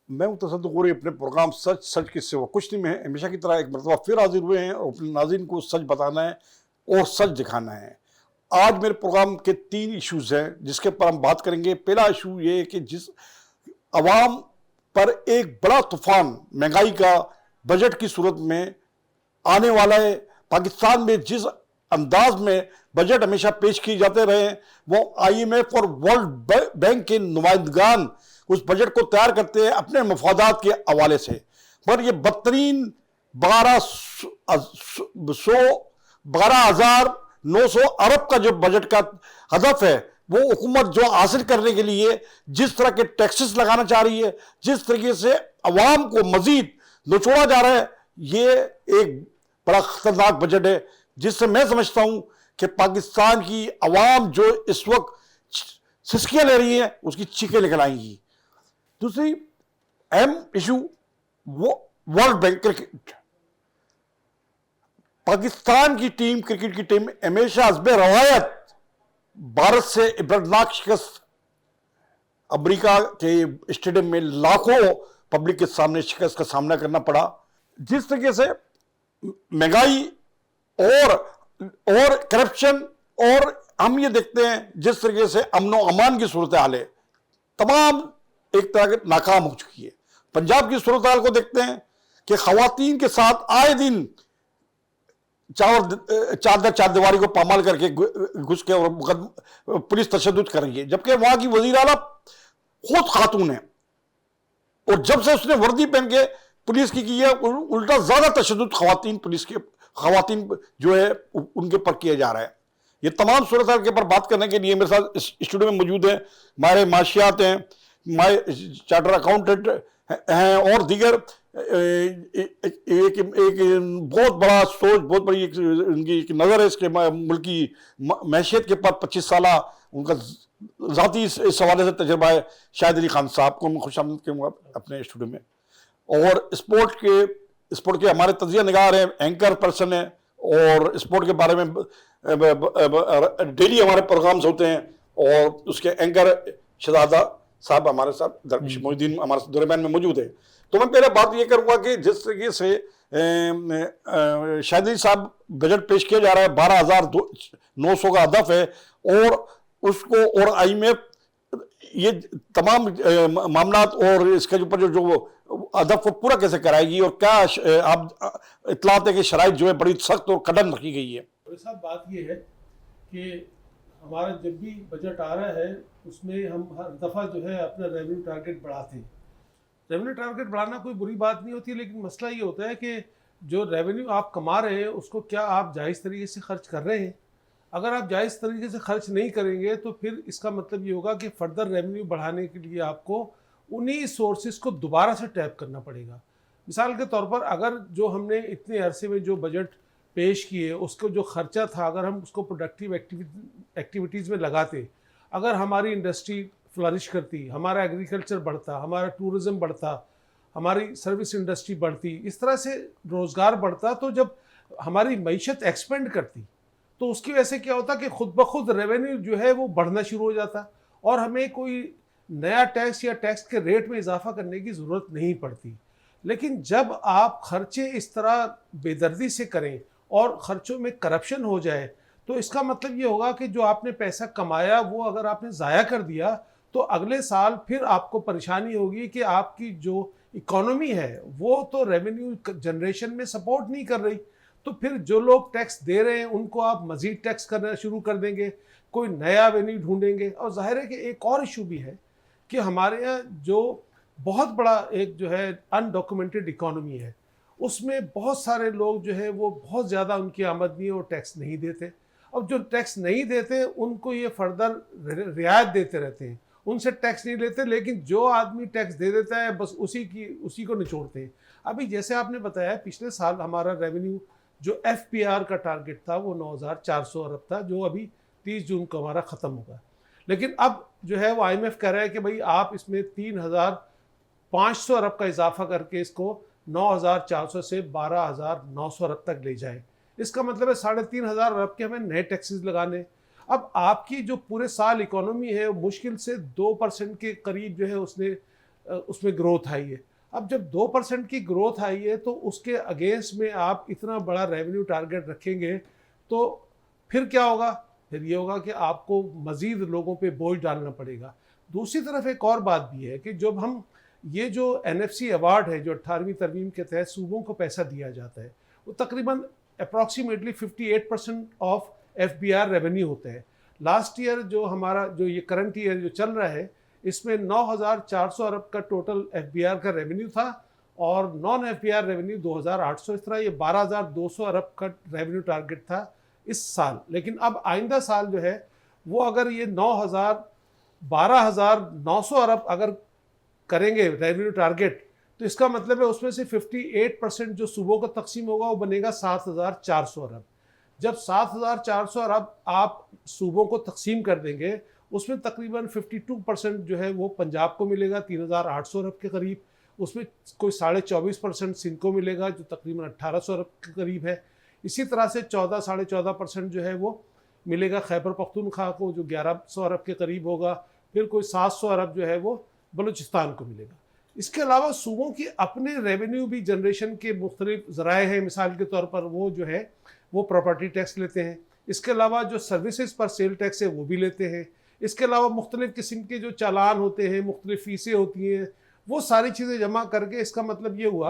मैं हूं तसद्दुक़ गोरी अपने प्रोग्राम सच सच के सिवा कुछ नहीं में हमेशा की तरह एक मरतबा फिर हाजिर हुए हैं और अपने नाज़रीन को सच बताना है और सच दिखाना है। आज मेरे प्रोग्राम के 3 इश्यूज़ हैं जिसके ऊपर हम बात करेंगे। पहला इशू ये है कि जिस अवाम पर एक बड़ा तूफान महंगाई का बजट की सूरत में आने वाला है। पाकिस्तान में जिस अंदाज में बजट हमेशा पेश किए जाते रहे वो IMF और वर्ल्ड बैंक के नुमाइंदगान उस बजट को तैयार करते हैं अपने मफादात के हवाले से, पर ये बदतरीन 12,900 अरब का जो बजट का हदफ है वो हुकूमत जो हासिल करने के लिए जिस तरह के टैक्सेस लगाना चाह रही है, जिस तरीके से अवाम को मजीद निचोड़ा जा रहा है, ये एक बड़ा खतरनाक बजट है जिससे मैं समझता हूं कि पाकिस्तान की अवाम जो इस वक्त सिसकियां ले रही है उसकी चीखें निकल आएंगी। दूसरी अहम इशू वो वर्ल्ड बैंक क्रिकेट। पाकिस्तान की टीम, क्रिकेट की टीम हमेशा हस्बे रवायत भारत से इबरतनाक शिकस्त, अमेरिका के स्टेडियम में लाखों पब्लिक के सामने शिकस्त का सामना करना पड़ा। जिस तरीके से महंगाई और करप्शन और हम ये देखते हैं जिस तरीके से अमनो अमान की सूरत हाल है तमाम एक तरह के नाकाम हो चुकी है। पंजाब की सूरत हाल को देखते हैं कि खवातीन के साथ आए दिन चार दीवारी को पामाल करके घुस के और पुलिस तशद्दुद कर रही है, जबकि वहां की वजीर आला खुद खातून है और जब से उसने वर्दी पहन के पुलिस की है उल्टा ज्यादा तशद्दुद खवातीन जो है उनके ऊपर किया जा रहा है। ये तमाम सूरत हाल के ऊपर बात करने के लिए मेरे साथ स्टूडियो में मौजूद है हमारे माशियात हैं, हमारे चार्टर अकाउंटेंट हैं और दीगर एक बहुत बड़ा सोच, बहुत बड़ी उनकी एक नज़र है इसके मुल्क की मैशियत के ऊपर। 25 साल उनका ज़ाती इस हवाले से तजर्बा है। शाहिद अली खान साहब को मैं खुशामदीद करूँगा अपने स्टूडियो में। और स्पोर्ट के हमारे तजिया निगार हैं, एंकर पर्सन है और स्पोर्ट के बारे में डेली हमारे प्रोग्राम्स होते हैं और उसके एंकर शहजादा साहब हमारे साथ दरवेश मोहिउद्दीन हमारे दरमियान में मौजूद है। तो मैं पहले बात ये करूंगा कि जिस तरीके से शाहिद अली साहब बजट पेश किया जा रहा है 12,900 का हदफ है और उसको और IMF ये तमाम मामला और इसके ऊपर जो हदफ को पूरा कैसे कराएगी और क्या आप इतलात है कि शराइत जो है बड़ी सख्त और कड़न रखी गई है। साहब बात ये है कि हमारा जब भी बजट आ रहा है उसमें हम हर दफ़ा जो है अपना रेवेन्यू टारगेट बढ़ाते हैं। रेवेन्यू टारगेट बढ़ाना कोई बुरी बात नहीं होती, लेकिन मसला ये होता है कि जो रेवेन्यू आप कमा रहे हैं उसको क्या आप जायज़ तरीके से खर्च कर रहे हैं। अगर आप जायज़ तरीके से खर्च नहीं करेंगे तो फिर इसका मतलब ये होगा कि फर्दर रेवेन्यू बढ़ाने के लिए आपको उन्हीं सोर्सेज को दोबारा से टैप करना पड़ेगा। मिसाल के तौर पर अगर जो हमने इतने अरसे में जो बजट पेश किए उसको जो खर्चा था अगर हम उसको प्रोडक्टिव एक्टिविटीज़ में लगाते, अगर हमारी इंडस्ट्री फ्लरिश करती, हमारा एग्रीकल्चर बढ़ता, हमारा टूरिज़्म बढ़ता, हमारी सर्विस इंडस्ट्री बढ़ती, इस तरह से रोज़गार बढ़ता, तो जब हमारी मईशत एक्सपेंड करती तो उसकी वजह से क्या होता कि खुद ब खुद रेवेन्यू जो है वो बढ़ना शुरू हो जाता और हमें कोई नया टैक्स या टैक्स के रेट में इजाफा करने की ज़रूरत नहीं पड़ती। लेकिन जब आप खर्चे इस तरह बेदर्दी से करें और ख़र्चों में करप्शन हो जाए तो इसका मतलब ये होगा कि जो आपने पैसा कमाया वो अगर आपने ज़ाया कर दिया तो अगले साल फिर आपको परेशानी होगी कि आपकी जो इकोनॉमी है वो तो रेवेन्यू जनरेशन में सपोर्ट नहीं कर रही, तो फिर जो लोग टैक्स दे रहे हैं उनको आप मज़ीद टैक्स करना शुरू कर देंगे, कोई नया वेन्यू ढूंढेंगे। और जाहिर है कि एक और इशू भी है कि हमारे यहाँ जो बहुत बड़ा एक जो है अनडॉक्यूमेंटेड इकोनॉमी है उसमें बहुत सारे लोग जो है वो बहुत ज़्यादा उनकी आमदनी और टैक्स नहीं देते। अब जो टैक्स नहीं देते उनको ये फर्दर रियायत देते रहते हैं, उनसे टैक्स नहीं लेते, लेकिन जो आदमी टैक्स दे देता है बस उसी को निचोड़ते हैं। अभी जैसे आपने बताया पिछले साल हमारा रेवेन्यू जो FPR का टारगेट था वो 9,400 अरब था, जो अभी 30 जून को हमारा ख़त्म होगा। लेकिन अब जो है वो IMF कह रहा है कि भाई आप इसमें 3,500 अरब का इजाफा करके इसको 9,400 से 12,900 अरब तक ले जाए। इसका मतलब है 3,500 अरब के हमें नए टैक्सेस लगाने। अब आपकी जो पूरे साल इकोनॉमी है मुश्किल से 2% के करीब जो है उसने उसमें ग्रोथ आई है। अब जब 2% की ग्रोथ आई है तो उसके अगेंस्ट में आप इतना बड़ा रेवेन्यू टारगेट रखेंगे तो फिर क्या होगा? फिर ये होगा कि आपको मज़ीद लोगों पे बोझ डालना पड़ेगा। दूसरी तरफ एक और बात भी है कि जब हम ये जो NFC अवार्ड है जो 18वीं तरमीम के तहत सूबों को पैसा दिया जाता है, वो तकरीबन अप्रॉक्सीमेटली 58% ऑफ FBR रेवेन्यू होता है। लास्ट ईयर जो हमारा जो ये करंट ईयर जो चल रहा है, इसमें 9,400 अरब का टोटल FBR का रेवेन्यू था और नॉन FBR रेवेन्यू 2,800 इस तरह ये 12,200 अरब का रेवेन्यू टारगेट था इस साल। लेकिन अब आइंदा साल जो है वो अगर ये 12,900 अरब अगर करेंगे रेवेन्यू टारगेट, तो इसका मतलब है उसमें से 58% जो सूबों का तकसीम होगा वो बनेगा 7,400 अरब। जब 7,400 अरब आप सूबों को तकसीम कर देंगे, उसमें तकरीबन 52% जो है वो पंजाब को मिलेगा 3,800 अरब के करीब, उसमें कोई 24.5% सिंध को मिलेगा जो तकरीबन 1,800 अरब के करीब है। इसी तरह से 14-14.5% जो है वो मिलेगा खैबर पख्तूनख्वा को जो 1,100 अरब के करीब होगा, फिर कोई 700 अरब जो है वो बलूचिस्तान को मिलेगा। इसके अलावा सूबों की अपने रेवेन्यू भी जनरेशन के मुख्तलिफ ज़राए हैं। मिसाल के तौर पर वो जो है वो प्रॉपर्टी टैक्स लेते हैं, इसके अलावा जो सर्विसेज पर सेल टैक्स है वो भी लेते हैं, इसके अलावा मुख्तलिफ किस्म के जो चालान होते हैं, मुख्तलिफ फ़ीसें होती हैं, वो सारी चीज़ें जमा करके इसका मतलब ये हुआ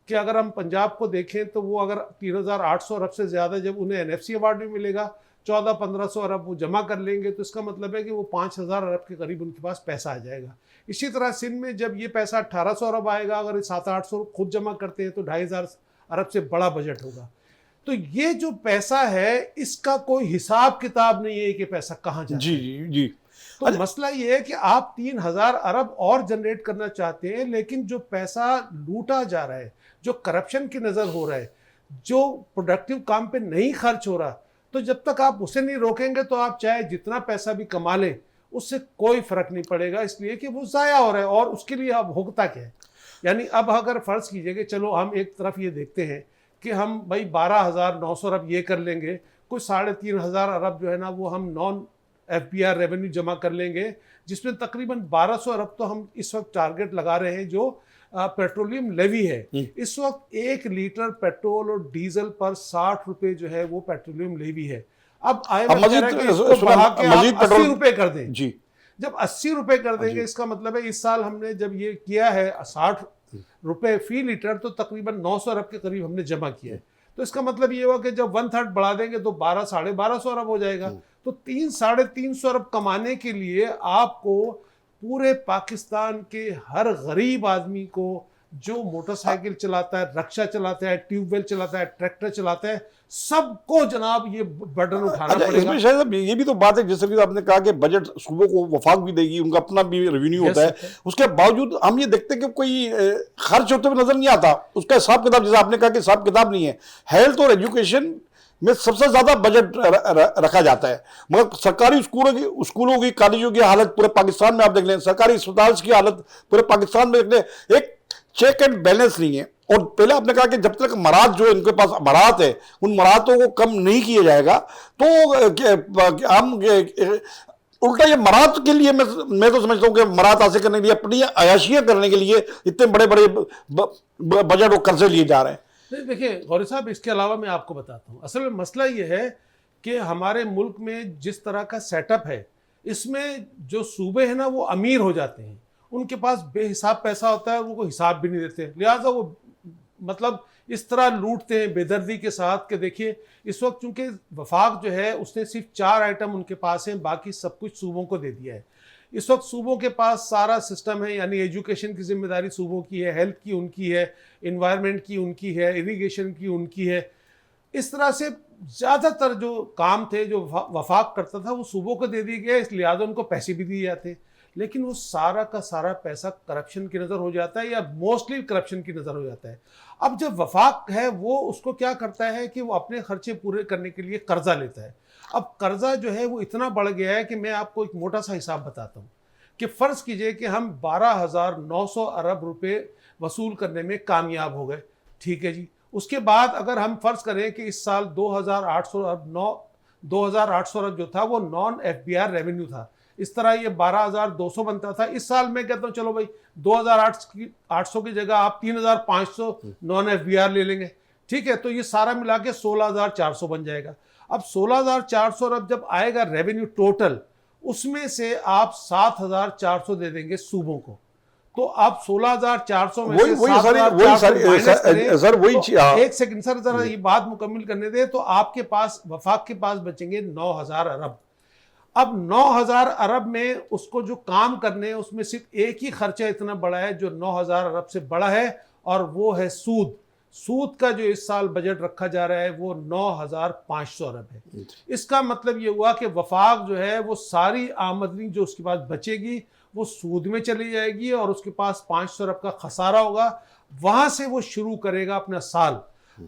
कि अगर हम पंजाब को देखें तो वो अगर 3,800 अरब से ज़्यादा जब उन्हें NFC अवार्ड भी मिलेगा, 1400-1500 अरब वो जमा कर लेंगे तो इसका मतलब है कि वो 5,000 अरब के करीब उनके पास पैसा आ जाएगा। इसी तरह सिंध में जब ये पैसा 1,800 अरब आएगा, अगर 700-800 खुद जमा करते हैं तो 2,500 अरब से बड़ा बजट होगा। तो ये जो पैसा है इसका कोई हिसाब किताब नहीं है कि पैसा कहाँ जा रहा है। जी जी जी। तो मसला ये है कि आप 3,000 अरब और जनरेट करना चाहते हैं, लेकिन जो पैसा लूटा जा रहा है, जो करप्शन की नज़र हो रहा है, जो प्रोडक्टिव काम पे नहीं खर्च हो रहा, तो जब तक आप उसे नहीं रोकेंगे तो आप चाहे जितना पैसा भी कमा लें उससे कोई फ़र्क नहीं पड़ेगा, इसलिए कि वो ज़ाया हो रहा है। और उसके लिए अब भुगता क्या है? यानी अब अगर फ़र्ज़ कीजिए कि चलो हम एक तरफ ये देखते हैं कि हम भाई 12,900 अरब ये कर लेंगे, कुछ 3,500 अरब जो है ना वो हम नॉन FBR रेवेन्यू जमा कर लेंगे, जिसमें तकरीबन 1,200 अरब तो हम इस वक्त टारगेट लगा रहे हैं जो पेट्रोलियम लेवी है। इस वक्त 1 लीटर पेट्रोल और डीजल पर 60 रुपए जो है वो पेट्रोलियम लेवी है। अब IMF कह रहा है कि इसको बढ़ा के आप 80 रुपए कर दें जी। जब 80 रुपए कर देंगे इसका मतलब है इस साल हमने जब ये किया है 60 रुपए फी लीटर तो तकरीबन 900 अरब के करीब हमने जमा किया है। तो इसका मतलब ये हुआ कि जब 1/3 बढ़ा देंगे तो 12-1250 अरब हो जाएगा। तो 3-350 अरब कमाने के लिए आपको पूरे पाकिस्तान के हर गरीब आदमी को जो मोटरसाइकिल चलाता है, रक्षा चलाता है, ट्यूबवेल चलाता है, ट्रैक्टर चलाता है, सबको जनाब ये बर्डन उठाना पड़ेगा। इसमें शायद ये भी तो बात है, जैसे कि आपने कहा कि बजट सूबों को वफाक भी देगी, उनका अपना भी रेवेन्यू होता है, उसके बावजूद हम ये देखते हैं कि कोई खर्च होते हुए नजर नहीं आता, उसका हिसाब किताब, जैसे आपने कहा कि हिसाब किताब नहीं है। हेल्थ और एजुकेशन में सबसे ज्यादा बजट रखा जाता है, मगर सरकारी स्कूलों की कॉलेजों की हालत पूरे पाकिस्तान में आप देख लें, सरकारी अस्पताल की हालत पूरे पाकिस्तान में देख लें, एक चेक एंड बैलेंस नहीं है। और पहले आपने कहा कि जब तक मराद जो इनके पास मराद है उन मरादों को कम नहीं किया जाएगा तो हम उल्टा ये मराद के लिए मैं तो समझता हूं कि मराद हासिल करने के लिए, अपनी अयाशियां करने के लिए इतने बड़े बड़े बजट और कर्जे लिए जा रहे हैं। देखिए गौरी साहब, इसके अलावा मैं आपको बताता हूँ, असल में मसला ये है कि हमारे मुल्क में जिस तरह का सेटअप है, इसमें जो सूबे हैं ना वो अमीर हो जाते हैं, उनके पास बेहिसाब पैसा होता है, वो हिसाब भी नहीं देते, लिहाजा वो मतलब इस तरह लूटते हैं बेदर्दी के साथ कि देखिए इस वक्त चूंकि वफाक जो है उसने सिर्फ 4 आइटम उनके पास हैं, बाकी सब कुछ सूबों को दे दिया है। इस वक्त सूबों के पास सारा सिस्टम है, यानी एजुकेशन की जिम्मेदारी सूबों की है, हेल्थ की उनकी है, इन्वायरमेंट की उनकी है, इरिगेशन की उनकी है। इस तरह से ज़्यादातर जो काम थे जो वफाक करता था वो सूबों को दे दिए गए, इस लिहाजा उनको पैसे भी दिए जाते, लेकिन वो सारा का सारा पैसा करप्शन की नज़र हो जाता है या मोस्टली करप्शन की नज़र हो जाता है। अब जब वफाक है वो उसको क्या करता है कि वो अपने खर्चे पूरे करने के लिए कर्जा लेता है। अब कर्जा जो है वो इतना बढ़ गया है कि मैं आपको एक मोटा सा हिसाब बताता हूँ कि फ़र्ज़ कीजिए कि हम 12,900 अरब रुपए वसूल करने में कामयाब हो गए, ठीक है जी। उसके बाद अगर हम फ़र्ज़ करें कि इस साल 2,800 अरब जो था वो नॉन FBR रेवेन्यू था, इस तरह ये 12,200 बनता था। इस साल मैं कहता हूँ चलो भाई 2,800 की जगह आप 3,500 नॉन FBR ले लेंगे, ठीक है, तो ये सारा मिला के 16,400 बन जाएगा। अब 16,400 अरब जब आएगा रेवेन्यू टोटल, उसमें से आप 7,400 दे देंगे सूबों को, तो आप 16,400 में से 7,400 माइनस करें, सर वही तो एक सेकंड सर जरा ये बात मुकम्मल करने दे, तो आपके पास वफाक के पास बचेंगे 9,000 अरब। अब 9,000 अरब में उसको जो काम करने हैं उसमें सिर्फ एक ही खर्चा इतना बड़ा है जो 9,000 अरब से बड़ा है, और वो है सूद। सूद का जो इस साल बजट रखा जा रहा है वो 9,500 अरब है। इसका मतलब ये हुआ कि वफाक जो है वो सारी आमदनी जो उसके पास बचेगी वो सूद में चली जाएगी, और उसके पास 500 अरब का खसारा होगा। वहां से वो शुरू करेगा अपना साल।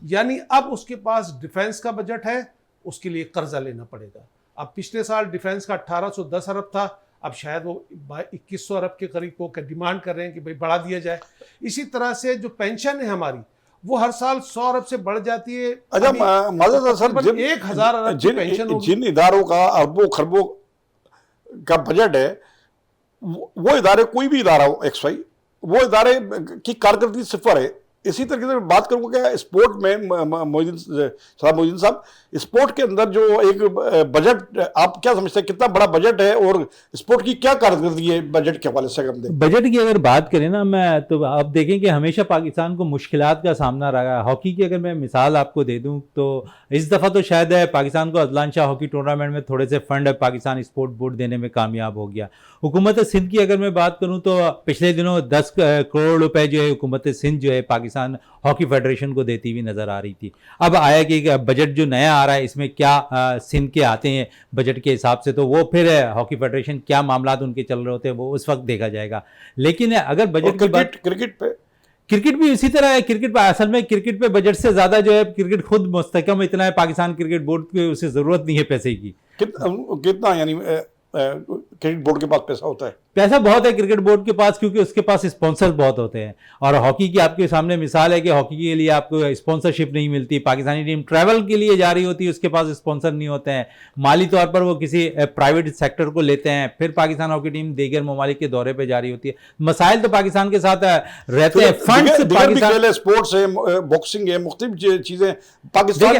यानी अब उसके पास डिफेंस का बजट है, उसके लिए कर्जा लेना पड़ेगा। अब पिछले साल डिफेंस का 1,810 अरब था, अब शायद वो 2,100 अरब के करीब को डिमांड कर रहे हैं कि भाई बढ़ा दिया जाए। इसी तरह से जो पेंशन है हमारी वो हर साल 100 अरब से बढ़ जाती है। अच्छा माजरा सर, 1,000 अरब की पेंशन होगी। जिन इदारों का अरबों खरबों का बजट है, वो इदारे, कोई भी इदारा हो XY, वो इदारे की कारकर्दगी सिफर है। इसी तरीके से मैं बात करूंगा कि स्पोर्ट में मोइनुद्दीन साहब, स्पोर्ट के अंदर जो एक बजट, आप क्या समझते हैं कितना बड़ा बजट है और स्पोर्ट की क्या कारकर्दगी है बजट के हवाले से? हम देखें बजट की अगर बात करें ना, मैं तो आप देखें कि हमेशा पाकिस्तान को मुश्किलात का सामना रहा है। हॉकी की अगर मैं मिसाल आपको दे दूं तो इस दफ़ा तो शायद है पाकिस्तान को अजलान शाह हॉकी टूर्नामेंट में थोड़े से फंड पाकिस्तान स्पोर्ट बोर्ड देने में कामयाब हो गया। हुकूमत सिंध की अगर मैं बात करूं तो पिछले दिनों 10 करोड़ रुपए जो है हुकूमत सिंध जो है पाकिस्तान हॉकी फेडरेशन को देती हुई नज़र आ रही थी। अब आया कि बजट जो नया आ रहा है इसमें क्या सिंध के आते हैं बजट के हिसाब से, तो वो फिर हॉकी फेडरेशन क्या मामलात उनके चल रहे होते हैं वो उस वक्त देखा जाएगा। लेकिन अगर बजट की बात, क्रिकेट भी इसी तरह है। क्रिकेट पे असल में क्रिकेट पे बजट से ज़्यादा जो है क्रिकेट खुद मुस्तकम इतना है, पाकिस्तान क्रिकेट बोर्ड की उसे ज़रूरत नहीं है पैसे की। कितना यानी क्रिकेट बोर्ड के पास पैसा होता है? पैसा बहुत है क्रिकेट बोर्ड के पास, क्योंकि उसके पास स्पॉन्सर बहुत होते हैं। और हॉकी की आपके सामने मिसाल है कि हॉकी के लिए आपको स्पॉन्सरशिप नहीं मिलती। पाकिस्तानी टीम ट्रैवल के लिए जा रही होती है, उसके पास स्पॉन्सर नहीं होते हैं। माली तौर पर वो किसी प्राइवेट सेक्टर को लेते हैं, फिर पाकिस्तान हॉकी टीम दीगर ममालिक के दौरे पर जा रही होती है। मसाइल तो पाकिस्तान के साथ रहते हैं। फंड पाकिस्तान, स्पोर्ट्स है, बॉक्सिंग है, मुख्तलिफ चीजें पाकिस्तान।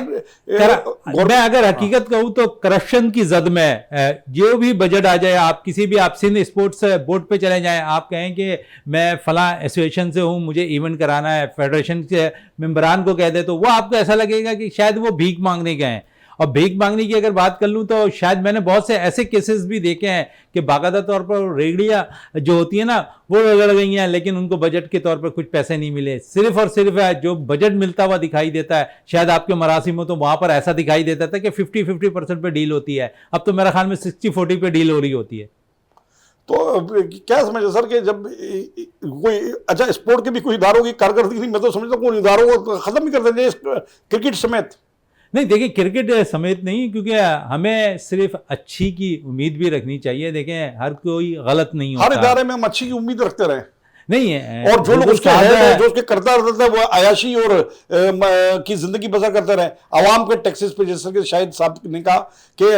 मैं अगर हकीकत कहूँ तो करप्शन की जद में जो भी बजट आ जाए, आप किसी भी आप सिंध स्पोर्ट्स बोर्ड पे चले जाएं, आप कहें कि मैं फला एसोसिएशन से हूं, मुझे इवेंट कराना है, फेडरेशन के मेंबरान को कह दे, तो वो आपको ऐसा लगेगा कि शायद वो भीख मांगने गए हैं। और भीख मांगने की अगर बात कर लूं तो शायद मैंने बहुत से ऐसे केसेस भी देखे हैं कि बाकायदा तौर पर रेगड़ियां जो होती है ना वो रगड़ गई हैं, लेकिन उनको बजट के तौर पर कुछ पैसे नहीं मिले। सिर्फ और सिर्फ जो बजट मिलता हुआ दिखाई देता है। शायद आपके मरासिम में तो वहां पर ऐसा दिखाई देता था कि 50-50% पे डील होती है, अब तो मेरा ख्याल में 60-40 पे डील हो रही होती है। तो क्या समझे सर कि जब कोई, अच्छा स्पोर्ट के भी कोई इदारों की कारकर्दगी नहीं, मैं तो समझता हूँ इदारों को खत्म ही कर देंगे क्रिकेट समेत। नहीं देखिए, क्रिकेट समेत नहीं, क्योंकि हमें सिर्फ अच्छी की उम्मीद भी रखनी चाहिए। देखें हर कोई गलत नहीं होता, हर इदारे में हम अच्छी की उम्मीद रखते रहे नहीं है। और जो लोग उसके हैं, जो उसके करता रहता था वो अयाशी और की जिंदगी बसर करते रहे आवाम के टैक्सेस पे, जैसे कि शायद साहब ने कहा कि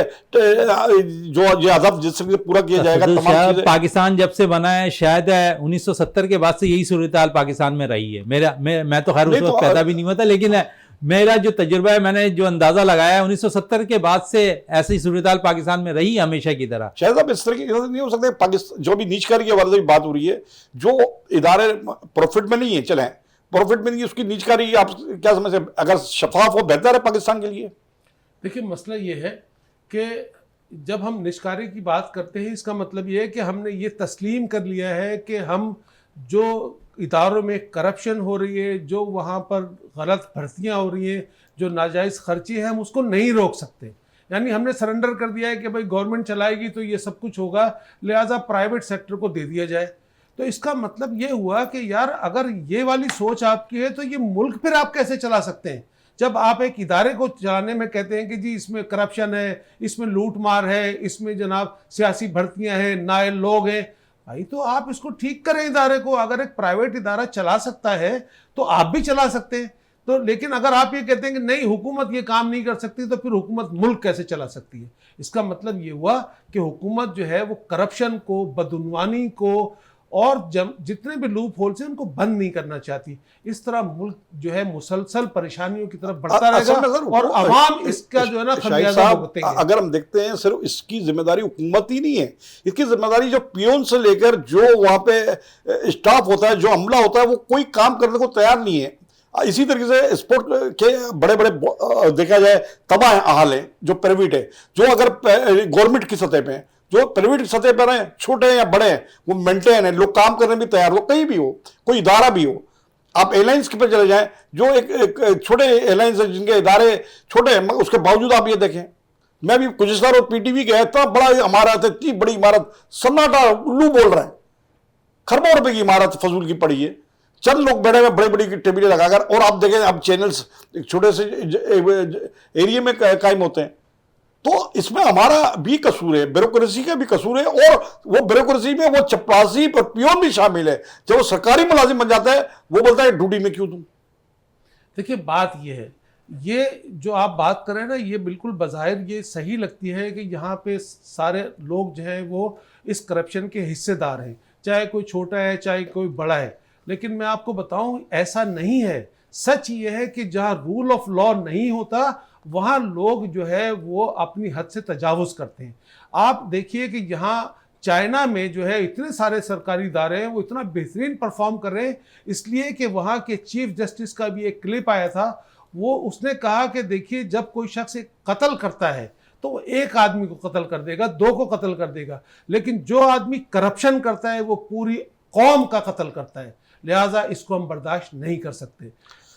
जो ये अदब जिस तरह से पूरा किया जाएगा तमाम चीजें। पाकिस्तान जब से बना है शायद 1970 के बाद से यही सूरत हाल पाकिस्तान में रही है। मैं तो खैर उस वक्त पैदा भी नहीं हुआ था, लेकिन मेरा जो तजुर्बा है, मैंने जो अंदाजा लगाया है 1970 के बाद से ऐसी सूरत-ए-हाल पाकिस्तान में रही हमेशा की तरह। शायद अब इस तरह की नहीं हो सकते। पाकिस्तान जो भी नीचकारी के हवाले से बात हो रही है, जो इदारे प्रॉफिट में नहीं है, चले प्रॉफिट में नहीं है, उसकी नीचकारी आप क्या समझते हैं? अगर शफाफ हो बेहतर है पाकिस्तान के लिए। देखिए मसला ये है कि जब हम निष्कारी की बात करते हैं, इसका मतलब ये है कि हमने ये तस्लीम कर लिया है कि हम जो इदारों में करप्शन हो रही है, जो वहाँ पर गलत भर्तियाँ हो रही हैं, जो नाजायज़ खर्ची है, हम उसको नहीं रोक सकते। यानी हमने सरेंडर कर दिया है कि भाई गवर्नमेंट चलाएगी तो ये सब कुछ होगा, लिहाजा प्राइवेट सेक्टर को दे दिया जाए। तो इसका मतलब ये हुआ कि यार अगर ये वाली सोच आपकी है तो ये मुल्क फिर आप कैसे चला सकते हैं? जब आप एक इदारे को चलाने में कहते हैं कि जी इसमें करप्शन है, इसमें लूट मार है, इसमें जनाब सियासी भर्तियाँ हैं, नायल लोग हैं, भाई तो आप इसको ठीक करें इदारे को। अगर एक प्राइवेट इदारा चला सकता है तो आप भी चला सकते हैं। तो लेकिन अगर आप ये कहते हैं कि नहीं हुकूमत ये काम नहीं कर सकती, तो फिर हुकूमत मुल्क कैसे चला सकती है? इसका मतलब ये हुआ कि हुकूमत जो है वो करप्शन को, बदउनवानी को और जितने भी लूप होल्स हैं उनको बंद नहीं करना चाहती। इस तरह मुल्क जो है मुसलसल परेशानियों की तरफ बढ़ता रहेगा और अवाम इसका जो है ना खमियाजा भुगतेंगे। अगर हम देखते हैं सिर्फ इसकी जिम्मेदारी हुकूमत ही नहीं है, इसकी जिम्मेदारी जो पियोन से लेकर जो वहां पे स्टाफ होता है, जो अमला होता है, वो कोई काम करने को तैयार नहीं है। इसी तरीके से स्पोर्ट के बड़े बड़े देखा जाए तबाह हाल है जो प्राइवेट है, जो अगर गवर्नमेंट की सतह पे जो प्राइवेट सतह पर हैं, छोटे हैं या बड़े हैं, वो मेंटेन है, लोग काम करने भी तैयार हो, कहीं भी हो, कोई इदारा भी हो। आप एयरलाइंस के पे चले जाएं, जो एक छोटे एयरलाइंस है जिनके इदारे छोटे हैं, मगर उसके बावजूद आप ये देखें, मैं भी गुजरात और पीटीवी गया, इतना बड़ा इमारत है, इतनी बड़ी इमारत, सन्नाटा, उल्लू बोल रहे हैं, खरबों रुपए की इमारत फजूल की पड़ी है, चंद लोग बैठे हुए बड़ी बड़ी टेबलें लगाकर। और आप देखें अब चैनल्स एक छोटे से एरिया में कायम होते हैं। तो इसमें हमारा भी कसूर है, ब्यूरोक्रेसी का भी कसूर है, और वो ब्यूरोक्रेसी में वो चपरासी पर पियोन भी शामिल है। जब वो सरकारी मुलाजिम बन जाता है, वो बोलता है ड्यूटी में क्यों दूं। देखिए बात ये है, ये जो आप बात कर रहे हैं ना, ये बिल्कुल बज़ाहिर ये सही लगती है कि यहाँ पे सारे लोग जो हैं वो इस करप्शन के हिस्सेदार हैं, चाहे कोई छोटा है चाहे कोई बड़ा है। लेकिन मैं आपको बताऊं ऐसा नहीं है। सच ये है कि जहाँ रूल ऑफ लॉ नहीं होता वहाँ लोग जो है वो अपनी हद से तजावुज़ करते हैं। आप देखिए कि यहाँ चाइना में जो है इतने सारे सरकारी इदारे हैं, वो इतना बेहतरीन परफॉर्म कर रहे हैं, इसलिए कि वहाँ के चीफ जस्टिस का भी एक क्लिप आया था। वो उसने कहा कि देखिए जब कोई शख्स एक कत्ल करता है तो वो एक आदमी को कत्ल कर देगा, दो को कत्ल कर देगा, लेकिन जो आदमी करप्शन करता है वो पूरी कौम का कत्ल करता है। लिहाजा इसको हम बर्दाश्त नहीं कर सकते।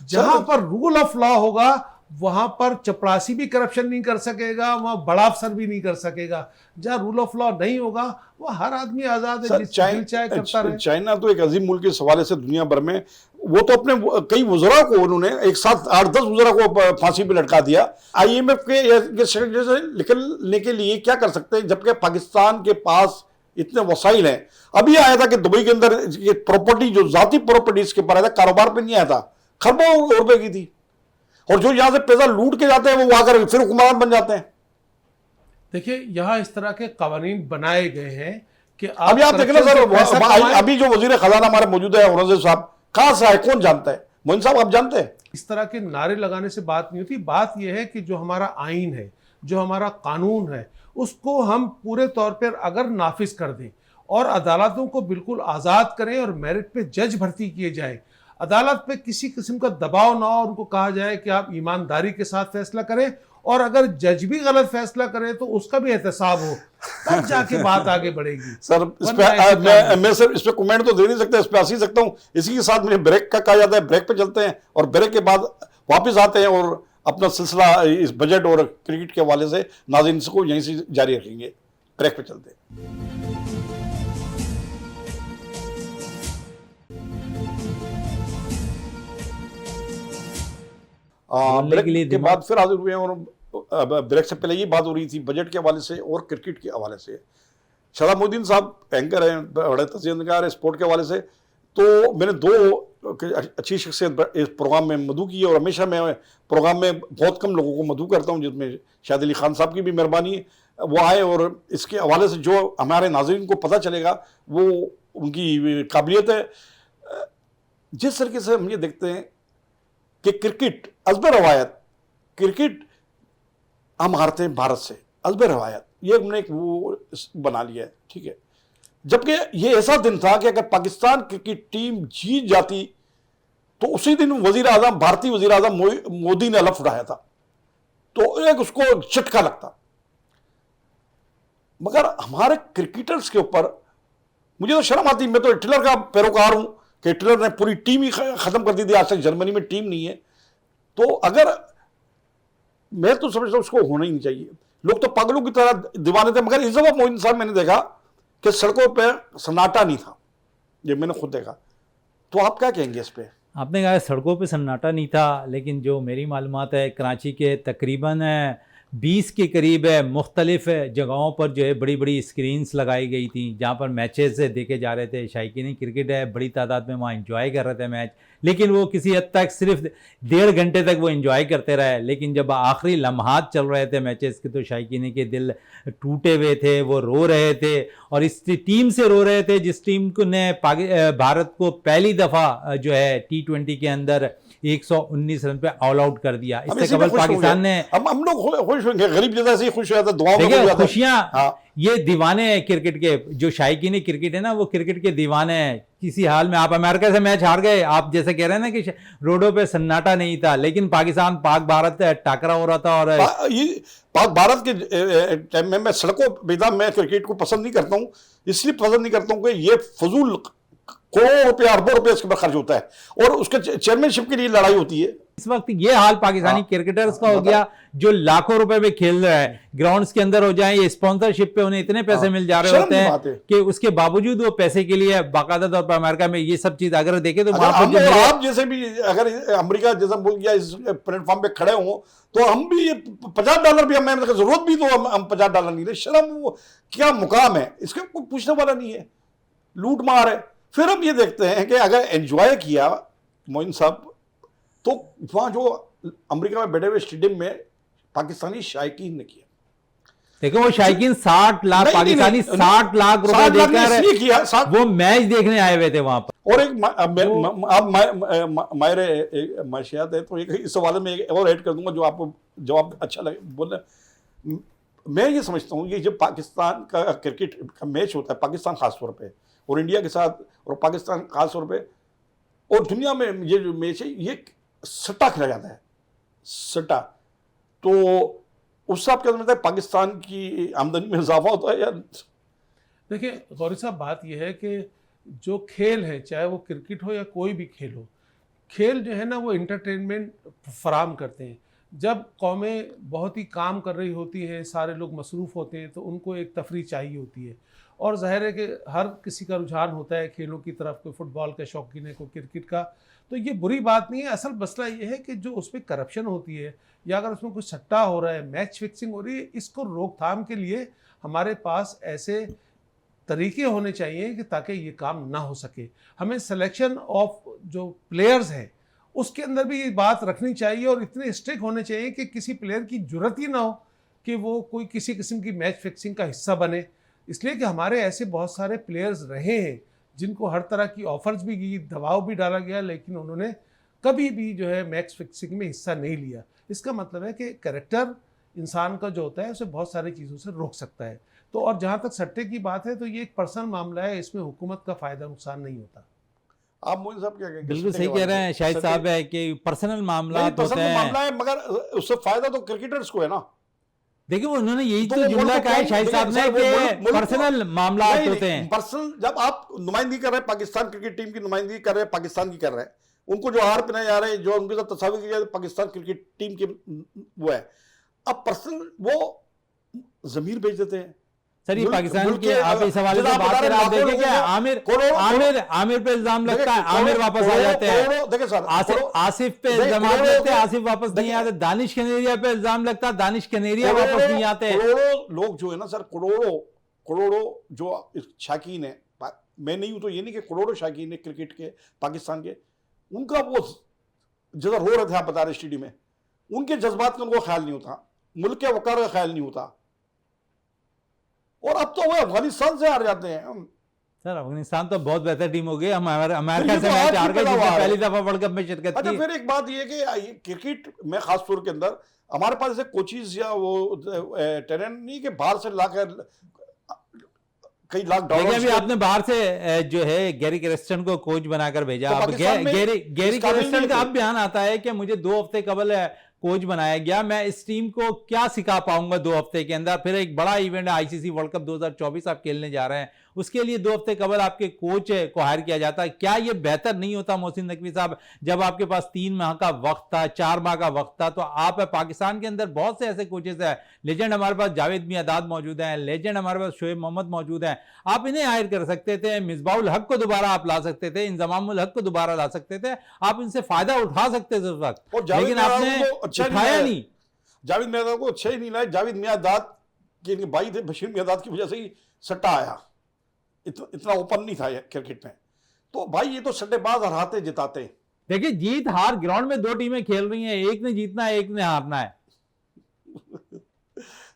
जहां पर रूल ऑफ लॉ होगा वहां पर चपरासी भी करप्शन नहीं कर सकेगा, वहां बड़ा अफसर भी नहीं कर सकेगा। जहां रूल ऑफ लॉ नहीं होगा वह हर आदमी आजाद है, चाहे करता रहे। चाइना तो एक अजीम मुल्क के हवाले से दुनिया भर में, वो तो अपने कई वज़रा को उन्होंने एक साथ 8-10 वज़रा को फांसी पे लटका दिया। IMF के सेक्रेटरी से निकलने के लिए क्या कर सकते हैं, जबकि पाकिस्तान के पास इतने वसाइल हैं। अभी आया था कि दुबई के अंदर ये प्रॉपर्टी जो जाती प्रॉपर्टी इसके ऊपर आया था, कारोबार पे नहीं आया था, खरबों रुपए की थी। और जो यहां से पैसा लूट के जाते हैं वो आकर फिर हुक्मरान बन जाते हैं। देखिए यहाँ इस तरह के कानून बनाए गए हैं कि अभी आप देखना सर, अभी जो वजीर खजाना हमारे मौजूद है औरंगजेब साहब, कहां से आए कौन जानता है? मोइन साहब आप जानते हैं? इस तरह के नारे लगाने से बात नहीं होती। बात यह है कि जो हमारा आइन है, जो हमारा कानून है, उसको हम पूरे तौर पर अगर नाफिज कर दें और अदालतों को बिल्कुल आज़ाद करें और मेरिट पे जज भर्ती किए जाए, अदालत पे किसी किस्म का दबाव ना हो, उनको कहा जाए कि आप ईमानदारी के साथ फैसला करें, और अगर जज भी गलत फैसला करे तो उसका भी एहतसाब हो, तब जाके बात आगे बढ़ेगी। सर इस पे मैं सर इस पे कमेंट तो दे नहीं सकता, इस पे हंस ही सकता हूँ। इसी के साथ मुझे ब्रेक का कहा जाता है, ब्रेक पे चलते हैं और ब्रेक के बाद वापस आते हैं और अपना सिलसिला इस बजट और क्रिकेट के हवाले से नाज़रीन को यहीं से जारी रखेंगे। ब्रेक पे चलते हैं। ब्रेक के बाद फिर हाजिर हुए हैं, और ब्रेक से पहले ये बात हो रही थी बजट के हवाले से और क्रिकेट के हवाले से। शादाब मोइनुद्दीन साहब एंकर हैं, बड़े तजज़ियाकार हैं स्पोर्ट के हवाले से। तो मैंने 2 अच्छी शख्सियत इस प्रोग्राम में मदऊ की है, और हमेशा मैं प्रोग्राम में बहुत कम लोगों को मदऊ करता हूँ, जिसमें शाहिद अली खान साहब की भी मेहरबानी है, वो आए और इसके हवाले से जो हमारे नाज़रीन को पता चलेगा वो उनकी काबिलियत है। जिस तरीके से हम ये देखते हैं कि क्रिकेट अज़ब रवायत, क्रिकेट हम हारते हैं भारत से, अज़ब रवायत, ये हमने एक वो बना लिया है, ठीक है। जबकि ये ऐसा दिन था कि अगर पाकिस्तान क्रिकेट टीम जीत जाती तो उसी दिन वजीर आजम, भारतीय वजीर आजम मोदी ने लफ्ज़ उठाया था, तो एक उसको झटका लगता। मगर हमारे क्रिकेटर्स के ऊपर मुझे तो शर्म आती। मैं तो हिटलर का पैरोकार हूं कि हिटलर ने पूरी टीम ही खत्म कर दी थी, आज तक जर्मनी में टीम नहीं है। तो अगर मैं तो समझता हूं उसको होना ही नहीं चाहिए। लोग तो पागलों की तरह दीवाने थे, मगर इस दफा मोइन साहब मैंने देखा कि सड़कों पर सन्नाटा नहीं था, ये मैंने खुद देखा। तो आप क्या कहेंगे इस पे? आपने कहा सड़कों पे सन्नाटा नहीं था, लेकिन जो मेरी मालूमात है कराची के तकरीबन 20 के करीब है मुख्तलिफ जगहों पर जो है बड़ी बड़ी स्क्रीन्स लगाई गई थी जहाँ पर मैचेस देखे जा रहे थे। शायकीन क्रिकेट है बड़ी तादाद में वहाँ इंजॉय कर रहे थे मैच, लेकिन वो किसी हद तक सिर्फ 1.5 घंटे तक वो इंजॉय करते रहे। लेकिन जब आखिरी लम्हात चल रहे थे मैचेस के तो शायकीन के दिल टूटे हुए थे, वो रो रहे थे और इस टीम से रो रहे थे जिस टीम को ने भारत को पहली दफ़ा जो है T20 के अंदर 119 रन पे ऑल आउट कर दिया। इससे कबल पाकिस्तान ने हम लोग खुश होंगे, गरीब जैसा से खुश हो जाता, दुआओं में खुश हो जाता। खुशियां ये दीवाने हैं क्रिकेट के, जो शायकीन क्रिकेट है ना वो क्रिकेट के दीवाने हैं। किसी हाल में आप अमेरिका से मैच हार गए, आप जैसे कह रहे हैं ना कि रोडों पे सन्नाटा नहीं था, लेकिन पाकिस्तान पाक भारत टाकरा हो रहा था। और ये पाक भारत के टाइम में मैं सड़कों बेदा मैं क्रिकेट को पसंद नहीं करता हूँ, इसलिए पसंद नहीं करता हूँ कि ये फजूल करोड़ों रुपए अरबों रुपए इसके ऊपर खर्च होता है और उसके चेयरमैनशिप के लिए लड़ाई होती है। इस वक्त ये हाल पाकिस्तानी क्रिकेटर्स का हो गया जो लाखों रुपए में खेल रहा है, ग्राउंड्स के अंदर हो जाए, ये स्पॉन्सरशिप पे उन्हें इतने पैसे मिल जा रहे होते हैं कि उसके बावजूद वो पैसे के लिए बाकायदा तौर पर अमेरिका में ये सब चीज अगर देखे तो आप जैसे भी अगर अमेरिका जैसा मुल्क या इस प्लेटफॉर्म पे खड़े हों तो हम भी ये $50 भी हमें जरूरत भी तो हम $50 नहीं दे, शर्म वो क्या मुकाम है, इसके कोई पूछने वाला नहीं है, लूट मार है। फिर हम ये देखते हैं कि अगर एंजॉय किया मोइन साहब तो वहां जो अमेरिका में बैठे हुए स्टेडियम में पाकिस्तानी शायकीन ने किया। देखो वो शायकीन 60 लाख पाकिस्तानी 60 लाख रुपए देकर वो मैच देखने आए हुए थे वहां पर। और एक आप मायरे माशियात है तो इस हवाले में एक और ऐड कर दूंगा जो आपको जवाब अच्छा लगे बोले। मैं ये समझता हूँ कि जब पाकिस्तान का क्रिकेट का मैच होता है, पाकिस्तान खासतौर पे और इंडिया के साथ और पाकिस्तान खासतौर पे और दुनिया में ये जो मैच है ये सट्टा खेला जाता है, सट्टा, तो उस हिसाब के अंदर पाकिस्तान की आमदनी में इजाफा होता है या? देखिए गौरी साहब, बात यह है कि जो खेल है, चाहे वो क्रिकेट हो या कोई भी खेल हो, खेल जो है ना वो इंटरटेनमेंट फराम करते हैं। जब कौमें बहुत ही काम कर रही होती हैं, सारे लोग मसरूफ़ होते हैं, तो उनको एक तफरीह चाहिए होती है। और ज़ाहिर है कि हर किसी का रुझान होता है खेलों की तरफ, कोई फुटबॉल का शौकीन है, कोई क्रिकेट का, तो ये बुरी बात नहीं है। असल मसला ये है कि जो उसमें करप्शन होती है या अगर उसमें कुछ सट्टा हो रहा है, मैच फिक्सिंग हो रही है, इसको रोकथाम के लिए हमारे पास ऐसे तरीके होने चाहिए कि ताकि ये काम ना हो सके। हमें सिलेक्शन ऑफ जो प्लेयर्स हैं उसके अंदर भी ये बात रखनी चाहिए और इतने स्ट्रिक्ट होने चाहिए कि किसी प्लेयर की जरूरत ही ना हो कि वो कोई किसी किस्म की मैच फिक्सिंग का हिस्सा बने। इसलिए कि हमारे ऐसे बहुत सारे प्लेयर्स रहे हैं जिनको हर तरह की ऑफर्स भी की, दबाव भी डाला गया, लेकिन उन्होंने कभी भी जो है मैच फिक्सिंग में हिस्सा नहीं लिया। इसका मतलब है कि कैरेक्टर इंसान का जो होता है उसे बहुत सारी चीज़ों से रोक सकता है। तो और जहाँ तक सट्टे की बात है तो ये एक पर्सनल मामला है, इसमें हुकूमत का फ़ायदा नुकसान नहीं होता। आप मोदी साहब क्या कहेंगे? बिल्कुल सही कह रहे हैं शाहिद साहब है कि पर्सनल मामला होते हैं, मगर उससे फायदा तो क्रिकेटर्स को है ना। देखिए उन्होंने यही तो जुमला कहा है शाहिद साहब ने कि पर्सनल मामला होते हैं। पर्सनल जब आप नुमाइंदगी कर रहे हैं, पाकिस्तान क्रिकेट टीम की नुमाइंदगी कर रहे हैं, पाकिस्तान की कर रहे हैं, उनको जो हार पहनाए जा रहे हैं, जो उनके साथ तस्वीर की जाए पाकिस्तान क्रिकेट टीम के वो है, अब पर्सनल वो जमीर बेच देते हैं। सर ये पाकिस्तान के आप इस हवाले से बात करें, आप देखें क्या आमिर पे इल्जाम लगता है, आमिर वापस आ जाते हैं। देखिए सर आसिफ पे इल्जाम लगते हैं, आसिफ वापस नहीं आते। दानिश कनेरिया पे इल्जाम लगता है, दानिश कनेरिया वापस नहीं आते। करोड़ों लोग जो है ना सर, करोड़ों जो शौकीन है, मैं नहीं हूं तो ये नहीं कि करोड़ों शौकीन है क्रिकेट के पाकिस्तान के, उनका वो जैसा रो रहे थे आप बता रहे स्टेडियम में, उनके जज्बात का उनको ख्याल नहीं होता, मुल्क के वकार का ख्याल नहीं होता। और अब तो वो अफगानिस्तान से हार जाते हैं। सर अफगानिस्तान तो बहुत बेहतर टीम हो गई, हम अमेरिका से मैच हार गए जिसने पहली दफा वर्ल्ड कप में शिरकत की। फिर एक बात ये कि क्रिकेट में खास तौर के अंदर हमारे पास ऐसे कोचेज या वो टैलेंट नहीं कि बाहर से लाकर कई लाख डॉलर। अभी आपने बाहर से जो है गैरी क्रिस्टन को कोच बनाकर भेजा। तो अब गैरी क्रिस्टन का अब बयान आता है कि मुझे 2 हफ्ते कबल कोच बनाया गया, मैं इस टीम को क्या सिखा पाऊंगा 2 हफ्ते के अंदर। फिर एक बड़ा इवेंट है आईसीसी वर्ल्ड कप 2024 आप खेलने जा रहे हैं, उसके लिए 2 हफ्ते कबल आपके कोच को हायर किया जाता है। क्या ये बेहतर नहीं होता मोहसिन नकवी साहब, जब आपके पास 3 माह का वक्त था, 4 माह का वक्त था, तो आप पाकिस्तान के अंदर बहुत से ऐसे कोचेस हैं, लेजेंड हमारे पास जावेद मियादाद मौजूद हैं, लेजेंड हमारे पास शोएब मोहम्मद मौजूद हैं, आप इन्हें हायर कर सकते थे। मिसबाहुल हक को दोबारा आप ला सकते थे, इंजमामुल हक को दोबारा ला सकते थे, आप इनसे फायदा उठा सकते थे उस वक्त, लेकिन आपने उठाया नहीं। जावेद मियाँदाद को अच्छे ही नहीं लाए। जावेद मियाँदाद के इनके भाई थे बशीर मियाँदाद की वजह से ही सट्टा आया, इतना ओपन नहीं था ये क्रिकेट में। तो भाई ये तो सट्टेबाज हराते जिताते। देखिए जीत हार, ग्राउंड में दो टीमें खेल रही हैं, एक ने जीतना है एक ने हारना है।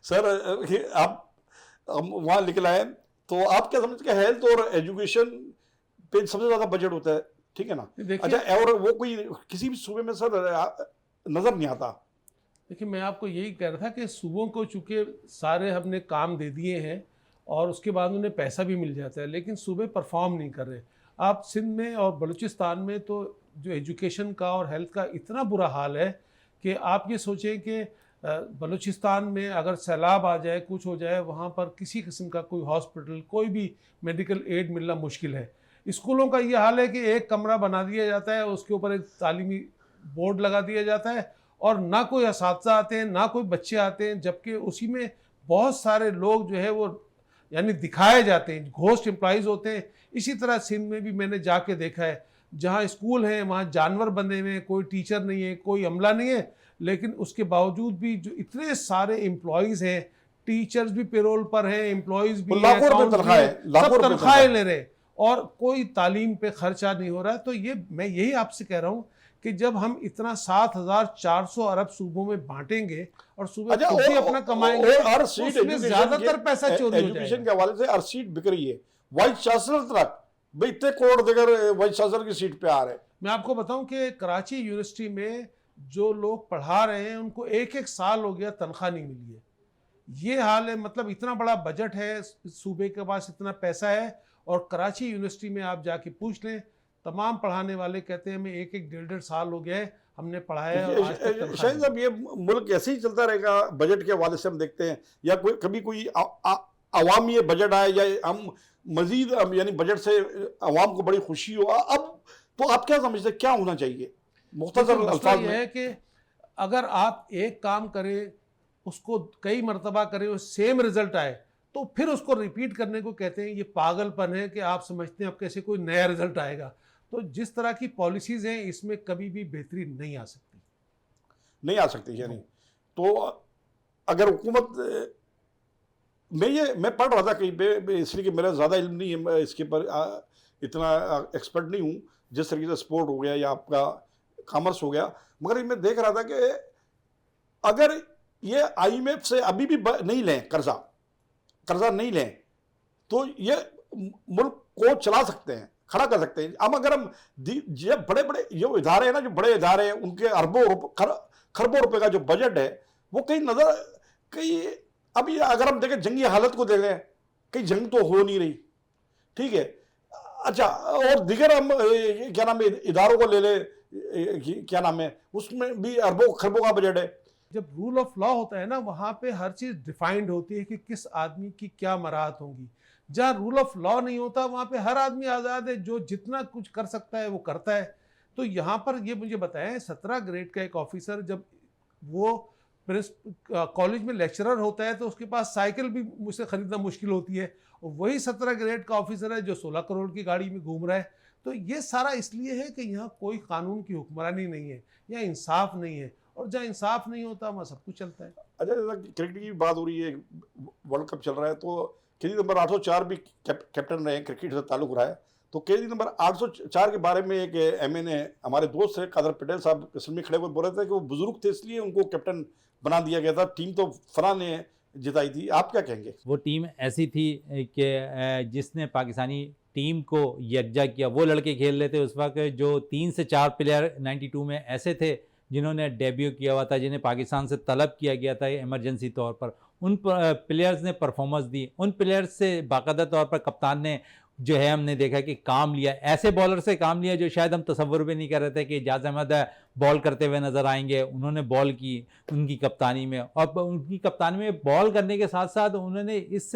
सर आप वहां निकला है तो आप क्या समझते हैं हेल्थ और एजुकेशन पे सबसे ज्यादा बजट होता है, ठीक है ना? अच्छा, और वो कोई किसी भी सूबे में सर नजर नहीं आता। देखिए मैं आपको यही कह रहा था कि सूबों को चूँकि सारे हमने काम दे दिए हैं और उसके बाद उन्हें पैसा भी मिल जाता है, लेकिन सूबे परफॉर्म नहीं कर रहे। आप सिंध में और बलूचिस्तान में तो जो एजुकेशन का और हेल्थ का इतना बुरा हाल है कि आप ये सोचें कि बलूचिस्तान में अगर सैलाब आ जाए, कुछ हो जाए, वहाँ पर किसी किस्म का कोई हॉस्पिटल, कोई भी मेडिकल एड मिलना मुश्किल है। स्कूलों का ये हाल है कि एक कमरा बना दिया जाता है, उसके ऊपर एक तालीमी बोर्ड लगा दिया जाता है और ना कोई असातिज़ा आते हैं ना कोई बच्चे आते हैं, जबकि उसी में बहुत सारे लोग जो है वो यानी दिखाए जाते हैं, घोस्ट एम्प्लॉइज़ होते हैं। इसी तरह सिंध में भी मैंने जाके देखा है, जहाँ स्कूल हैं वहाँ जानवर बंधे हुए हैं, कोई टीचर नहीं है, कोई अमला नहीं है, लेकिन उसके बावजूद भी जो इतने सारे एम्प्लॉइज़ हैं, टीचर्स भी पेरोल पर हैं, एम्प्लॉइज़ भी हैं, सब तनख्वाहें ले रहे और कोई तालीम पे खर्चा नहीं हो रहा है। तो ये मैं यही आपसे कह रहा हूँ कि जब हम इतना 7,400 अरब सूबों में बांटेंगे और सूबे खुद भी अपना कमाएंगे, उसमें ज्यादातर पैसा चोरी हो जाएगा। एजुकेशन के हवाले से हर सीट बिक रही है, वाइस चांसलर तक भाई इतने करोड़ देकर वाइस चांसलर की सीट पे आ रहे हैं। मैं आपको बताऊं कि कराची यूनिवर्सिटी में जो लोग पढ़ा रहे हैं उनको एक साल हो गया तनख्वाह नहीं मिली है। ये हाल है, मतलब इतना बड़ा बजट है, सूबे के पास इतना पैसा है और कराची यूनिवर्सिटी में आप जाके पूछ लें, तमाम पढ़ाने वाले कहते हैं हमें एक 1.5 साल हो गया है हमने पढ़ाया है। शायद अब ये मुल्क ऐसे ही चलता रहेगा बजट के हवाले से हम देखते हैं, या कभी कोई अवामी बजट आए या हम मजीद यानी बजट से अवाम को बड़ी खुशी हो। अब तो आप क्या समझते हैं क्या होना चाहिए? मुख्तसर अल्फाज में है कि अगर आप एक काम करें, उसको कई मरतबा करें और सेम रिजल्ट आए, तो फिर उसको रिपीट करने को कहते हैं ये पागलपन है कि आप समझते हैं अब कैसे कोई नया रिजल्ट आएगा। तो जिस तरह की पॉलिसीज़ हैं इसमें कभी भी बेहतरी नहीं आ सकती यानी। तो अगर हुकूमत मैं पढ़ रहा था कहीं पे, इसलिए कि मेरा ज़्यादा इल्म नहीं है, मैं इसके पर इतना एक्सपर्ट नहीं हूँ, जिस तरीके से स्पोर्ट हो गया या आपका कॉमर्स हो गया, मगर मैं देख रहा था कि अगर ये IMF से अभी भी नहीं लें कर्जा नहीं लें तो ये मुल्क को चला सकते हैं, खड़ा कर सकते हैं। अब अगर हम ये बड़े बड़े जो इदारे हैं ना, जो बड़े इदारे हैं, उनके खरबों रुपए का जो बजट है वो कहीं अभी अगर हम देखें जंगी हालत को देखें, कहीं जंग तो हो नहीं रही, ठीक है। अच्छा, और दिगर हम क्या नाम है इदारों को ले ले, क्या नाम है, उसमें भी अरबों खरबों का बजट है। जब रूल ऑफ लॉ होता है ना, वहाँ पे हर चीज़ डिफाइंड होती है कि किस आदमी की क्या मराहत होंगी। जहाँ रूल ऑफ लॉ नहीं होता वहाँ पे हर आदमी आज़ाद है, जो जितना कुछ कर सकता है वो करता है। तो यहाँ पर ये मुझे बताएं, 17 ग्रेड का एक ऑफिसर जब वो कॉलेज में लेक्चरर होता है तो उसके पास साइकिल भी मुझसे ख़रीदना मुश्किल होती है, और वही 17 ग्रेड का ऑफिसर है जो 16 करोड़ की गाड़ी में घूम रहा है। तो ये सारा इसलिए है कि यहाँ कोई कानून की हुक्मरानी नहीं है, यहाँ इंसाफ नहीं है, और जहाँ इंसाफ नहीं होता वहाँ सब कुछ चलता है। अच्छा, क्रिकेट की बात हो रही है, वर्ल्ड कप चल रहा है, तो केजी नंबर 804 भी कैप्टन रहे हैं, क्रिकेट से ताल्लुक़ रहा है। तो केजी नंबर 804 के बारे में एक MNA हमारे दोस्त है कादर पटेल साहब असल में खड़े हुए बोल रहे थे कि वो बुजुर्ग थे इसलिए उनको कैप्टन बना दिया गया था, टीम तो फलां ने जिताई थी। आप क्या कहेंगे? वो टीम ऐसी थी कि जिसने पाकिस्तानी टीम को यकजा किया। वो लड़के खेल रहे थे उस वक्त जो 3 से 4 प्लेयर 92 में ऐसे थे जिन्होंने डेब्यू किया हुआ था, जिन्हें पाकिस्तान से तलब किया गया था इमरजेंसी तौर पर। उन प्लेयर्स ने परफॉर्मेंस दी, उन प्लेयर्स से बाकायदा तौर पर कप्तान ने जो है हमने देखा कि काम लिया, ऐसे बॉलर से काम लिया जो शायद हम तसव्वुर भी नहीं कर रहे थे कि इजाज़ अहमद बॉल करते हुए नज़र आएंगे। उन्होंने बॉल की उनकी कप्तानी में, और उनकी कप्तानी में बॉल करने के साथ साथ उन्होंने इस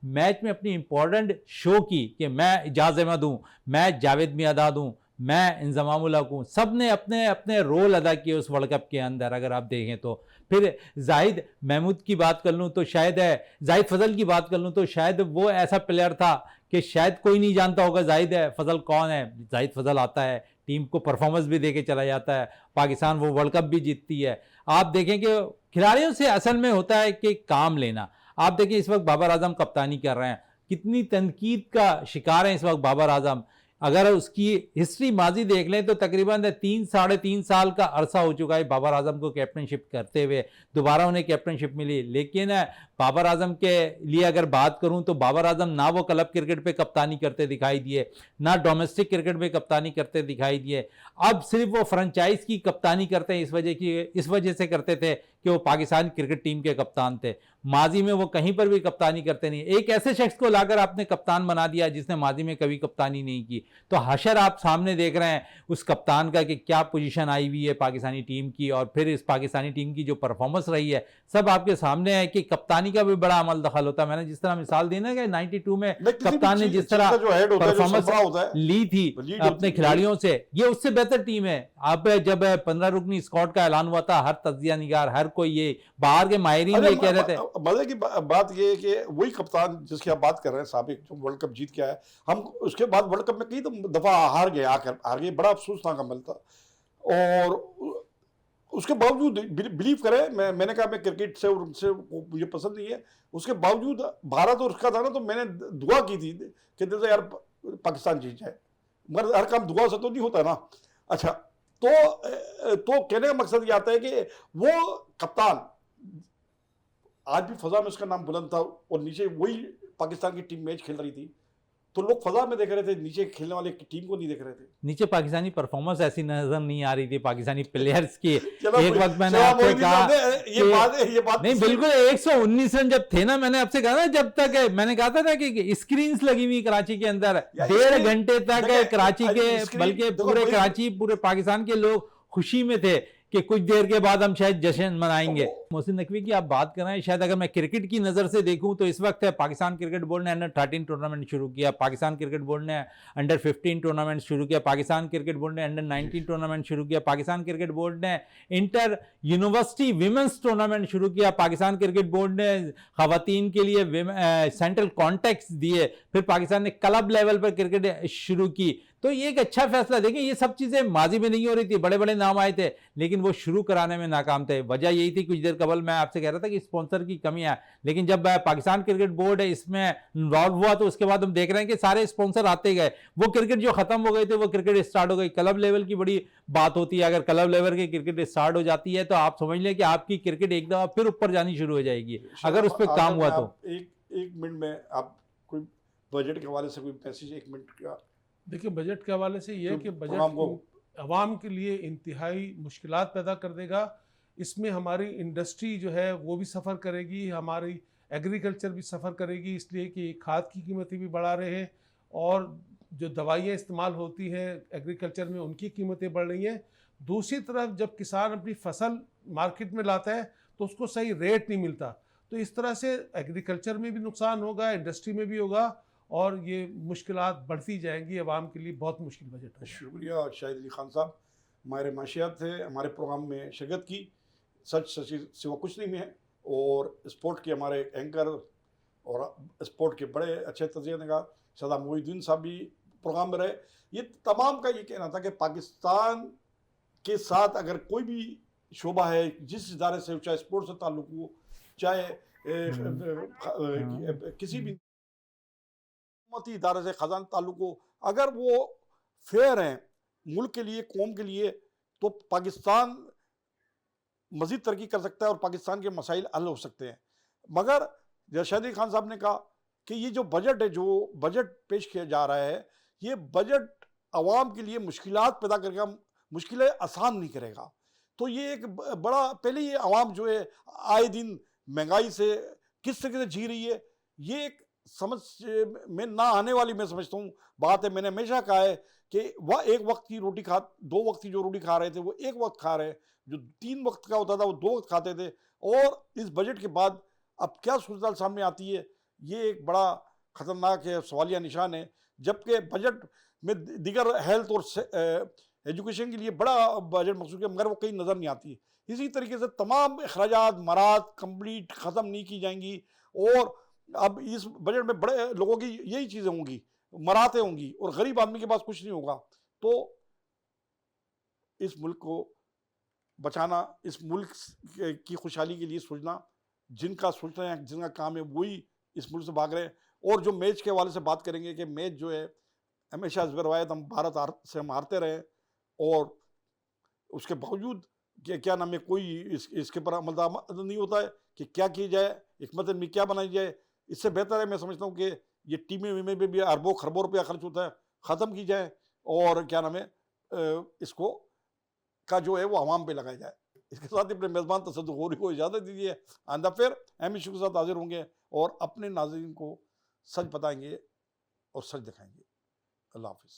मैच में अपनी इम्पोर्टेंट शो की कि मैं इजाज़ अहमद हूँ, मैं जावेद मियाँदाद हूँ, मैं इंज़माम उल हक हूँ। सब ने अपने अपने रोल अदा किए उस वर्ल्ड कप के अंदर। अगर आप देखें तो फिर जाहिद महमूद की बात कर लूँ तो शायद जाहिद फजल की बात कर लूँ तो शायद वो ऐसा प्लेयर था कि शायद कोई नहीं जानता होगा जाहिद फजल कौन है। जाहिद फजल आता है टीम को परफॉर्मेंस भी दे के चला जाता है, पाकिस्तान वो वर्ल्ड कप भी जीतती है। आप देखें कि खिलाड़ियों से असल में होता है कि काम लेना। आप देखें इस वक्त बाबर आजम कप्तानी कर रहे हैं, कितनी तनकीद का शिकार है इस वक्त बाबर आजम। अगर उसकी हिस्ट्री माजी देख लें तो तकरीबन 3-3.5 साल का अरसा हो चुका है बाबर आजम को कैप्टनशिप करते हुए, दोबारा उन्हें कैप्टनशिप मिली। लेकिन बाबर आजम के लिए अगर बात करूं तो बाबर आजम ना वो क्लब क्रिकेट पे कप्तानी करते दिखाई दिए, ना डोमेस्टिक क्रिकेट में कप्तानी करते दिखाई दिए। अब सिर्फ वो फ्रेंचाइज की कप्तानी करते हैं, इस वजह से करते थे कि वो पाकिस्तान क्रिकेट टीम के कप्तान थे। माजी में वो कहीं पर भी कप्तानी करते नहीं। एक ऐसे शख्स को लाकर आपने कप्तान बना दिया जिसने माजी में कभी कप्तानी नहीं की। तो हशर आप सामने देख रहे हैं उस कप्तान का कि क्या पोजीशन आई हुई है पाकिस्तानी टीम की, और फिर इस पाकिस्तानी टीम की जो परफॉर्मेंस रही है सब आपके सामने है कि कप्तानी का भी बड़ा अमल दखल होता है। मैंने जिस तरह मिसाल दी ना कि 92 में कप्तान ने जिस तरह परफॉर्मेंस ली थी अपने खिलाड़ियों से, ये उससे बेहतर टीम है। अब जब 15 रुकनी स्क्वाड का ऐलान हुआ था, हर तज्जिया निगार, हर कोई ये बाहर के माहिरीन ये कह रहे थे। मजे की बात ये है कि वही कप्तान जिसकी आप बात कर रहे हैं साबिक, जो वर्ल्ड कप जीत के आया, हम उसके बाद वर्ल्ड कप में कई दफा हार गए, बड़ा अफसोसनाक अमल था। और उसके बावजूद बिलीव करें, मैंने कहा मैं क्रिकेट से और उनसे मुझे पसंद नहीं है, उसके बावजूद भारत और उसका था ना, तो मैंने दुआ की थी कि जैसे यार पाकिस्तान जीत जाए, मगर हर काम दुआ से तो नहीं होता ना। अच्छा, तो कहने का मकसद ये आता है कि वो कप्तान आज भी फजा में उसका नाम बुलंद था, और नीचे वही पाकिस्तान की टीम मैच खेल रही थी, तो लोग फजा में देख रहे थे, नीचे खेलने वाले टीम को नहीं देख रहे थे। नीचे पाकिस्तानी परफॉर्मेंस ऐसी नजर नहीं आ रही थी पाकिस्तानी प्लेयर्स की। एक वक्त मैंने आपसे कहा ये बात नहीं, बिल्कुल 119 रन जब थे ना, मैंने आपसे कहा ना, जब तक मैंने कहा था कि स्क्रीन्स लगी हुई कराची के अंदर 1.5 घंटे तक कराची के, बल्कि पूरे कराची, पूरे पाकिस्तान के लोग खुशी में थे कि कुछ देर के बाद हम शायद जश्न मनाएंगे। मोहसिन नकवी की आप बात कर रहे हैं, शायद अगर मैं क्रिकेट की नज़र से देखूं तो इस वक्त पाकिस्तान क्रिकेट बोर्ड ने अंडर 13 टूर्नामेंट शुरू किया, पाकिस्तान क्रिकेट बोर्ड ने अंडर 15 टूर्नामेंट शुरू किया, पाकिस्तान क्रिकेट बोर्ड ने अंडर 19 टूर्नामेंट शुरू किया, पाकिस्तान क्रिकेट बोर्ड ने इंटर यूनिवर्सिटी विमेंस टूर्नामेंट शुरू किया, पाकिस्तान क्रिकेट बोर्ड ने खवातीन के लिए सेंट्रल कॉन्टेक्ट्स दिए, फिर पाकिस्तान ने क्लब लेवल पर क्रिकेट शुरू की। तो ये एक अच्छा फैसला। देखें, ये सब चीजें माजी में नहीं हो रही थी, बड़े बड़े नाम आए थे लेकिन वो शुरू कराने में नाकाम थे। वजह यही थी, कुछ देर कबल मैं आपसे कह रहा था कि स्पॉन्सर की कमी है, लेकिन जब पाकिस्तान क्रिकेट बोर्ड इसमें इन्वॉल्व हुआ तो उसके बाद हम देख रहे हैं कि सारे स्पॉन्सर आते गए। वो क्रिकेट जो खत्म हो गए थे वो क्रिकेट स्टार्ट हो गई। क्लब लेवल की बड़ी बात होती है, अगर क्लब लेवल की क्रिकेट स्टार्ट हो जाती है तो आप समझ लें कि आपकी क्रिकेट एक दफा फिर ऊपर जानी शुरू हो जाएगी अगर उस पर काम हुआ तो। एक मिनट में आप कोई बजट के हवाले से कोई मैसेज, 1 मिनट का। देखिए, बजट के हवाले से ये है कि बजट आवाम के लिए इंतहाई मुश्किलात पैदा कर देगा। इसमें हमारी इंडस्ट्री जो है वो भी सफ़र करेगी, हमारी एग्रीकल्चर भी सफ़र करेगी, इसलिए कि खाद की कीमतें भी बढ़ा रहे हैं और जो दवाइयाँ इस्तेमाल होती हैं एग्रीकल्चर में उनकी कीमतें बढ़ रही हैं। दूसरी तरफ जब किसान अपनी फसल मार्केट में लाता है तो उसको सही रेट नहीं मिलता, तो इस तरह से एग्रीकल्चर में भी नुकसान होगा, इंडस्ट्री में भी होगा और ये मुश्किलात बढ़ती जाएंगी। अवाम के लिए बहुत मुश्किल बजट है। शुक्रिया शाहिद अली खान साहब, हमारे माशियात थे, हमारे प्रोग्राम में शिरकत की। सच सिवा कुछ नहीं में है, और स्पोर्ट के हमारे एंकर और स्पोर्ट के बड़े अच्छे तजिया निगार सदा मोहिउद्दीन साहब भी प्रोग्राम में रहे। ये तमाम का ये कहना था कि पाकिस्तान के साथ अगर कोई भी शोबा है, जिस इदारे से, चाहे स्पोर्ट्स से ताल्लुक हो, चाहे किसी भी इदारे से खजान ताल्लुक हो, अगर वो फेयर हैं मुल्क के लिए, कौम के लिए, तो पाकिस्तान मज़ीद तरक्की कर सकता है और पाकिस्तान के मसाइल हल हो सकते हैं। मगर जैसे शाहिद अली खान साहब ने कहा कि ये जो बजट है, जो बजट पेश किया जा रहा है, ये बजट आवाम के लिए मुश्किलात पैदा करेगा, मुश्किलें आसान नहीं करेगा। तो ये एक बड़ा, पहले ये आवाम जो है आए दिन महंगाई से किस तरीके से जी रही है, ये एक समझ में ना आने वाली, मैं समझता हूँ, बात है। मैंने हमेशा कहा है कि वह एक वक्त की रोटी 2 वक्त की जो रोटी खा रहे थे वो 1 वक्त खा रहे हैं, जो 3 वक्त का होता था वो 2 वक्त खाते थे। और इस बजट के बाद अब क्या सूरत सामने आती है, ये एक बड़ा ख़तरनाक है, सवालिया निशान है। जबकि बजट में दिगर हेल्थ और एजुकेशन के लिए बड़ा बजट मकसूद है, मगर वो कहीं नज़र नहीं आती। इसी तरीके से तमाम अखराजात मरात कंप्लीट ख़त्म नहीं की जाएंगी, और अब इस बजट में बड़े लोगों की यही चीज़ें होंगी, मरातें होंगी, और गरीब आदमी के पास कुछ नहीं होगा। तो इस मुल्क को बचाना, इस मुल्क की खुशहाली के लिए सोचना, जिनका सोच रहे हैं, जिनका काम है वही इस मुल्क से भाग रहे हैं। और जो मैच के हवाले से बात करेंगे कि मैच जो है हमेशा रवायत हम भारत से हम हारते रहे और उसके बावजूद क्या नाम है कोई इसके पर अमल नहीं होता है कि क्या की जाए, हिकमत में क्या बनाई जाए। इससे बेहतर है, मैं समझता हूँ कि ये टीमें वीमें में भी अरबों खरबों रुपया खर्च होता है, ख़त्म की जाए और क्या नाम है इसको का जो है वो आवाम पे लगाया जाए। इसके साथ ही अपने मेज़बान तसद्दुक़ गौरी को इजाज़त दीजिए। आइंदा फिर अहम इशू के साथ हाजिर होंगे और अपने नाज़रीन को सच बताएंगे और सच दिखाएंगे। अल्लाह हाफ़िज़।